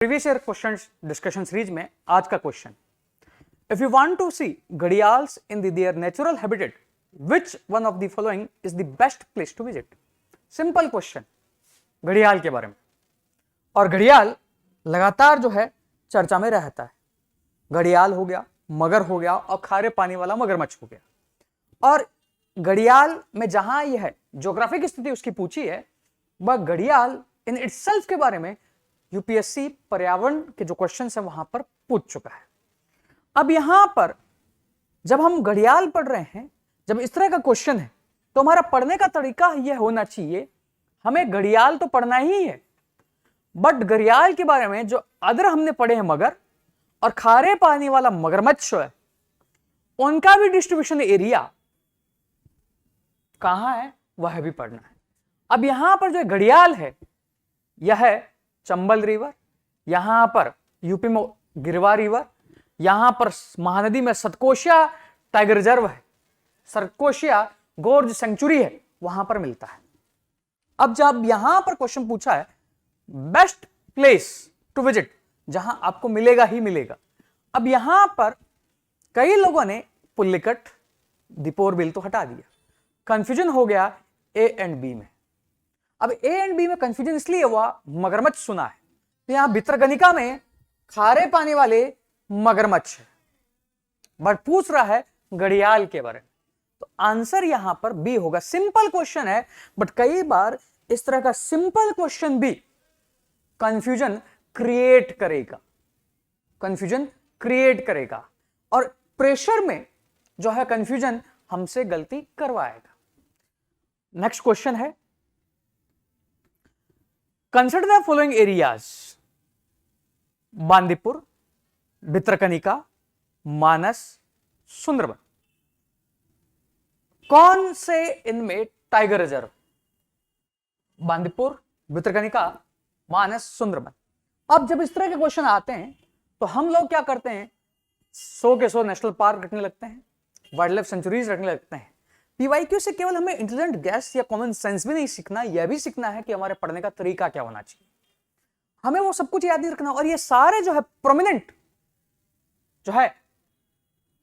Previous year question discussion series में आज का question, if you want to see gharials in their natural habitat which one of the following is the best place to visit. Simple question घड़ियाल के बारे में। और घड़ियाल लगातार जो है चर्चा में रहता है। घड़ियाल हो गया, मगर हो गया और खारे पानी वाला मगरमच्छ हो गया। और घड़ियाल में जहां यह ज्योग्राफिक स्थिति उसकी पूछी है, वह घड़ियाल इन इटसेल्फ के बारे में यूपीएससी पर्यावरण के जो क्वेश्चन है वहां पर पूछ चुका है। अब यहां पर जब हम घड़ियाल पढ़ रहे हैं, जब इस तरह का क्वेश्चन है, तो हमारा पढ़ने का तरीका यह होना चाहिए, हमें घड़ियाल तो पढ़ना ही है, बट घड़ियाल के बारे में जो अदर हमने पढ़े हैं मगर और खारे पानी वाला मगरमच्छ है, उनका भी डिस्ट्रीब्यूशन एरिया कहां है वह भी पढ़ना है। अब यहां पर जो घड़ियाल है यह है चंबल रिवर, यहां पर यूपी में गिरवा रिवर, यहां पर महानदी में सतकोशिया टाइगर रिजर्व है, सतकोशिया गोर्ज सेंचुरी है, वहां पर मिलता है। अब जब यहां पर क्वेश्चन पूछा है बेस्ट प्लेस टू विजिट, जहां आपको मिलेगा ही मिलेगा। अब यहां पर कई लोगों ने पुल्लिकट दीपोर बिल तो हटा दिया, कंफ्यूजन हो गया ए एंड बी में। अब ए एंड बी में कंफ्यूजन इसलिए हुआ, मगरमच्छ सुना है तो यहां भितरकनिका में खारे पानी वाले मगरमच्छ है, बट पूछ रहा है घड़ियाल के बारे में, तो आंसर यहां पर बी होगा। सिंपल क्वेश्चन है, बट कई बार इस तरह का सिंपल क्वेश्चन भी कंफ्यूजन क्रिएट करेगा, कंफ्यूजन क्रिएट करेगा और प्रेशर में जो है कंफ्यूजन हमसे गलती करवाएगा। नेक्स्ट क्वेश्चन है, consider the following areas, Bandipur, Bhitarkanika, Manas, Sundarban. कौन से इनमें टाइगर रिजर्व? बांदीपुर, भितरकनिका, मानस, सुंदरबन। अब जब इस तरह के क्वेश्चन आते हैं तो हम लोग क्या करते हैं, 100 के 100 नेशनल पार्क रखने लगते हैं, वाइल्ड लाइफ सेंचुरीज रखने लगते हैं। पीवाईक्यू से केवल हमें इंटेलिजेंट गैस या कॉमन सेंस भी नहीं सीखना, यह भी सीखना है कि हमारे पढ़ने का तरीका क्या होना चाहिए। हमें वो सब कुछ याद नहीं रखना। और ये सारे जो है प्रोमिनेंट जो है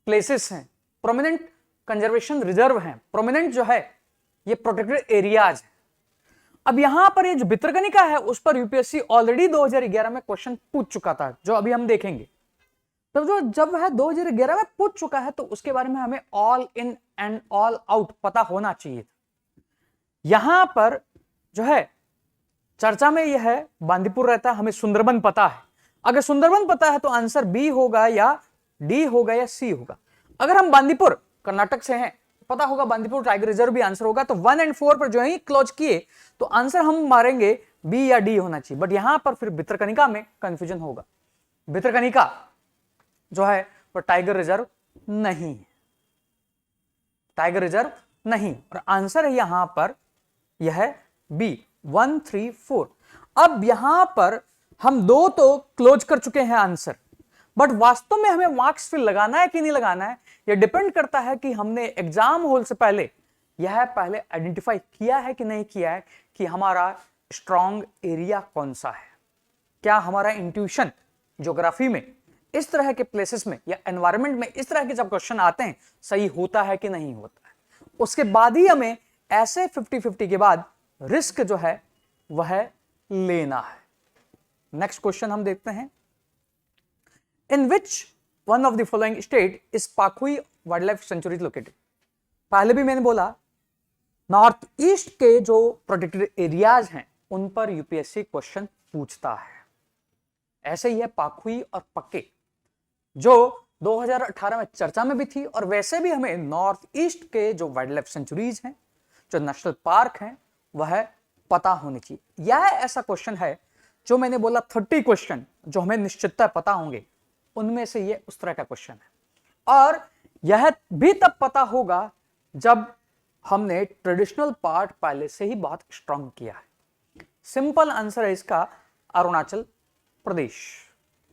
प्लेसेस हैं, प्रोमिनेंट कंजर्वेशन रिजर्व हैं, प्रोमिनेंट जो है ये प्रोटेक्टेड एरियाज हैं। अब यहां पर ये जो भितरकनिका है उस पर यूपीएससी ऑलरेडी 2011 में क्वेश्चन पूछ चुका था, जो अभी हम देखेंगे। तो जो जब है 2011 में पूछ चुका है तो उसके बारे में हमें all in and all out पता होना चाहिए था। यहां पर जो है चर्चा में यह है बांदीपुर रहता है, हमें सुंदरबन पता है। अगर सुंदरबन पता है तो आंसर बी होगा या डी होगा या सी होगा। अगर हम बांदीपुर कर्नाटक से हैं, पता होगा बांदीपुर टाइगर रिजर्व भी आंसर होगा। तो 1 और 4 पर जो है क्लोज किए तो आंसर हम मारेंगे बी या डी होना चाहिए। बट यहां पर फिर भितरकनिका में कंफ्यूजन होगा। भितरकनिका जो है वो टाइगर रिजर्व नहीं है, टाइगर रिजर्व नहीं, और आंसर है यहां पर यह है बी 1, 3, 4। अब यहां पर हम दो तो क्लोज कर चुके हैं आंसर, बट वास्तव में हमें मार्क्स फिर लगाना है कि नहीं लगाना है, यह डिपेंड करता है कि हमने एग्जाम हॉल से पहले यह पहले आइडेंटिफाई किया है कि नहीं किया है कि हमारा स्ट्रॉन्ग एरिया कौन सा है। क्या हमारा इंट्यूशन ज्योग्राफी में इस तरह के प्लेसेस में या एनवायरनमेंट में इस तरह के जब क्वेश्चन आते हैं सही होता है कि नहीं होता है। उसके बाद ही हमें ऐसे 50-50 के बाद रिस्क जो है वह लेना है। नेक्स्ट क्वेश्चन हम देखते हैं, in which one of the following state is Pakhui wildlife sanctuary located. पहले भी मैंने बोला नॉर्थ ईस्ट के जो प्रोटेक्टेड एरियाज हैं उन पर यूपीएससी क्वेश्चन पूछता है। ऐसे ही है पाखुई और पक्के, जो 2018 में चर्चा में भी थी, और वैसे भी हमें नॉर्थ ईस्ट के जो वाइल्ड लाइफ सेंचुरीज हैं, जो नेशनल पार्क हैं, वह पता होनी चाहिए। यह ऐसा क्वेश्चन है जो मैंने बोला 30 क्वेश्चन जो हमें निश्चितता पता होंगे, उनमें से ये उस तरह का क्वेश्चन है। और यह भी तब पता होगा जब हमने ट्रेडिशनल पार्ट पहले से ही बहुत स्ट्रांग किया है। सिंपल आंसर है इसका अरुणाचल प्रदेश।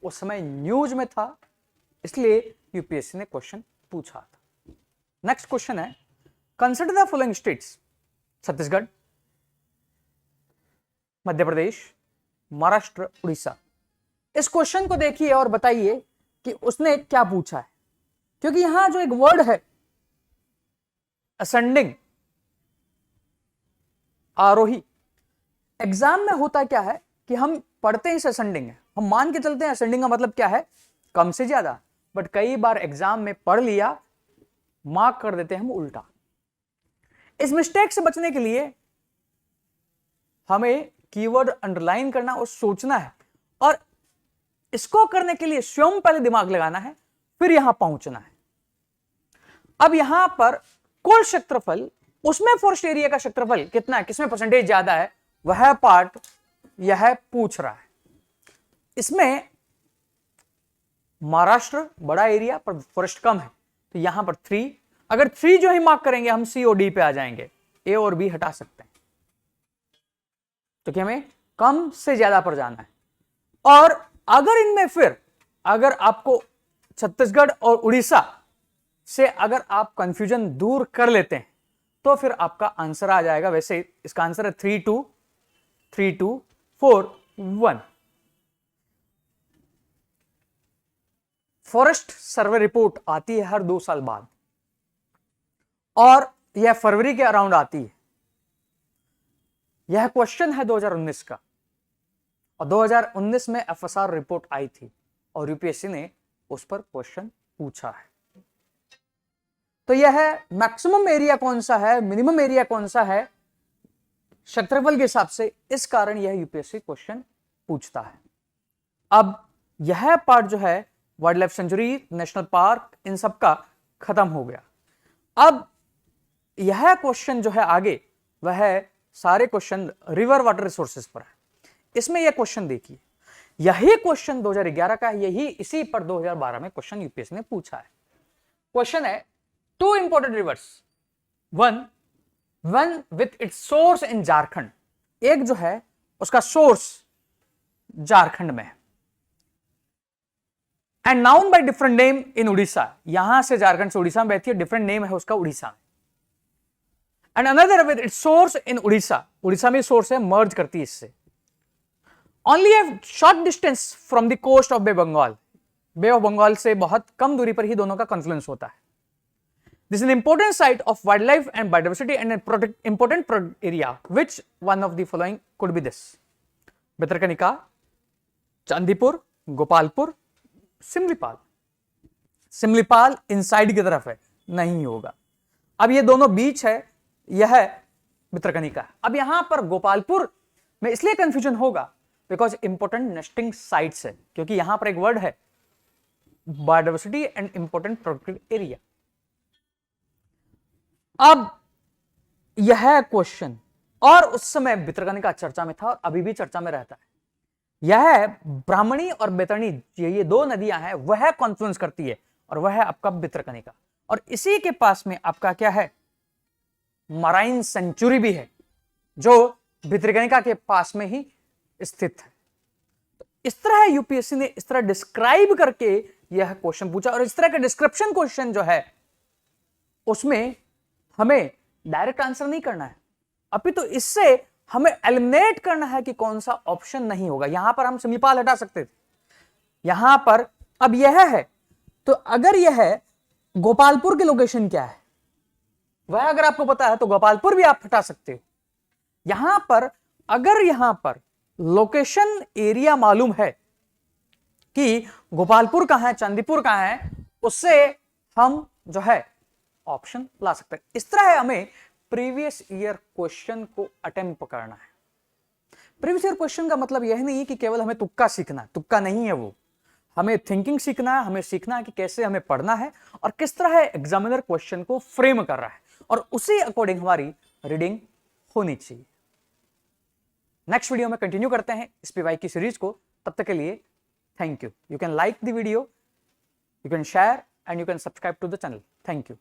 उस समय न्यूज में था, इसलिए यूपीएससी ने क्वेश्चन पूछा था। नेक्स्ट क्वेश्चन है, consider the following states, Chhattisgarh, Madhya Pradesh, Maharashtra, Orissa. इस क्वेश्चन को देखिए और बताइए कि उसने क्या पूछा है, क्योंकि यहां जो एक वर्ड है असेंडिंग, आरोही, एग्जाम में होता क्या है कि हम पढ़ते हैं असेंडिंग है, हम मान के चलते हैं असेंडिंग का मतलब क्या है, कम से ज्यादा, बट कई बार एग्जाम में पढ़ लिया, मार्क कर देते हैं हम उल्टा। इस मिस्टेक से बचने के लिए हमें कीवर्ड अंडरलाइन करना और सोचना है, और इसको करने के लिए स्वयं पहले दिमाग लगाना है, फिर यहां पहुंचना है। अब यहां पर कुल क्षेत्रफल, उसमें फॉरेस्ट एरिया का क्षेत्रफल कितना है, किसमें परसेंटेज ज्यादा है, वह पार्ट यह पूछ रहा है। इसमें महाराष्ट्र बड़ा एरिया पर फॉरेस्ट कम है, तो यहां पर 3, अगर 3 जो ही मार्क करेंगे हम सी और डी पे आ जाएंगे, ए और बी हटा सकते हैं, क्योंकि हमें कम से ज्यादा पर जाना है। और अगर इनमें फिर अगर आपको छत्तीसगढ़ और उड़ीसा से अगर आप कंफ्यूजन दूर कर लेते हैं तो फिर आपका आंसर आ जाएगा। वैसे इसका आंसर है 32341। फॉरेस्ट सर्वे रिपोर्ट आती है हर 2 साल बाद, और यह फरवरी के अराउंड आती है। यह क्वेश्चन है 2019 का, और 2019 में एफएसआर रिपोर्ट आई थी और यूपीएससी ने उस पर क्वेश्चन पूछा है। तो यह मैक्सिमम एरिया कौन सा है, मिनिमम एरिया कौन सा है क्षेत्रफल के हिसाब से, इस कारण यह यूपीएससी क्वेश्चन पूछता है। अब यह पार्ट जो है wildlife sanctuary, national park, इन सब का खत्म हो गया। अब यह क्वेश्चन जो है आगे, वह सारे क्वेश्चन रिवर वाटर रिसोर्सेज पर है। इसमें यह क्वेश्चन देखिए, यही क्वेश्चन 2011 का है, यही इसी पर 2012 में क्वेश्चन यूपीएससी ने पूछा है। क्वेश्चन है 2 important rivers, one with its source इन झारखंड, एक जो है उसका सोर्स झारखंड में है, and noun by different name in Orissa, यहां से झारखंड से उड़ीसा में बहती है, डिफरेंट नेम है उसका उड़ीसा में, and another with its source in Orissa, Orissa में सोर्स है, मर्ज करती है इससे, only a short distance from the coast of Bay Bengal, Bay of Bengal से बहुत कम दूरी पर ही दोनों का कॉन्फ्लुएंस होता है। This is an important site of wild life and biodiversity and important area, which one of the following could be this, Bhitarkanika, Chandipur, Gopalpur, Simlipal. Simlipal inside की तरफ है, नहीं होगा। अब ये दोनों बीच है, यह भितरकनिका। अब यहां पर गोपालपुर में इसलिए कंफ्यूजन होगा बिकॉज इंपॉर्टेंट नेस्टिंग साइट्स है, क्योंकि यहां पर एक वर्ड है biodiversity and important protected area. अब यह क्वेश्चन, और उस समय भितरकनिका चर्चा में था और अभी भी चर्चा में रहता है। यह ब्राह्मणी और बैतरणी, ये 2 नदियां हैं, वह कॉन्फ्लुएंस करती है, और वह है आपका भितरकनिका, और इसी के पास में आपका क्या है, मराइन सेंचुरी भी है, जो भितरकनिका के पास में ही स्थित है। तो इस तरह यूपीएससी ने इस तरह डिस्क्राइब करके यह क्वेश्चन पूछा, और इस तरह का डिस्क्रिप्शन क्वेश्चन जो है उसमें हमें डायरेक्ट आंसर नहीं करना है, अपितु इससे हमें एलिमिनेट करना है कि कौन सा ऑप्शन नहीं होगा। यहां पर हम सिमलीपाल हटा सकते थे, यहां पर अब यह है, तो अगर यह है गोपालपुर की लोकेशन क्या है वह अगर आपको पता है तो गोपालपुर भी आप हटा सकते हो। यहां पर अगर यहां पर लोकेशन एरिया मालूम है कि गोपालपुर कहां है, चांदीपुर कहां है, उससे हम जो है ऑप्शन ला सकते हैं। इस तरह हमें प्रीवियस ईयर क्वेश्चन को अटेम्प्ट करना है। प्रीवियस ईयर क्वेश्चन का मतलब यह नहीं है कि केवल हमें तुक्का सीखना है, तुक्का नहीं है वो, हमें थिंकिंग सीखना है, हमें सीखना है कि कैसे हमें पढ़ना है और किस तरह एग्जामिनर क्वेश्चन को फ्रेम कर रहा है, और उसी अकॉर्डिंग हमारी रीडिंग होनी चाहिए। नेक्स्ट वीडियो में कंटिन्यू करते हैं इस पीवाई की सीरीज को। तब तक के लिए thank you. You can like the video, you can share and you can subscribe to the channel. Thank you.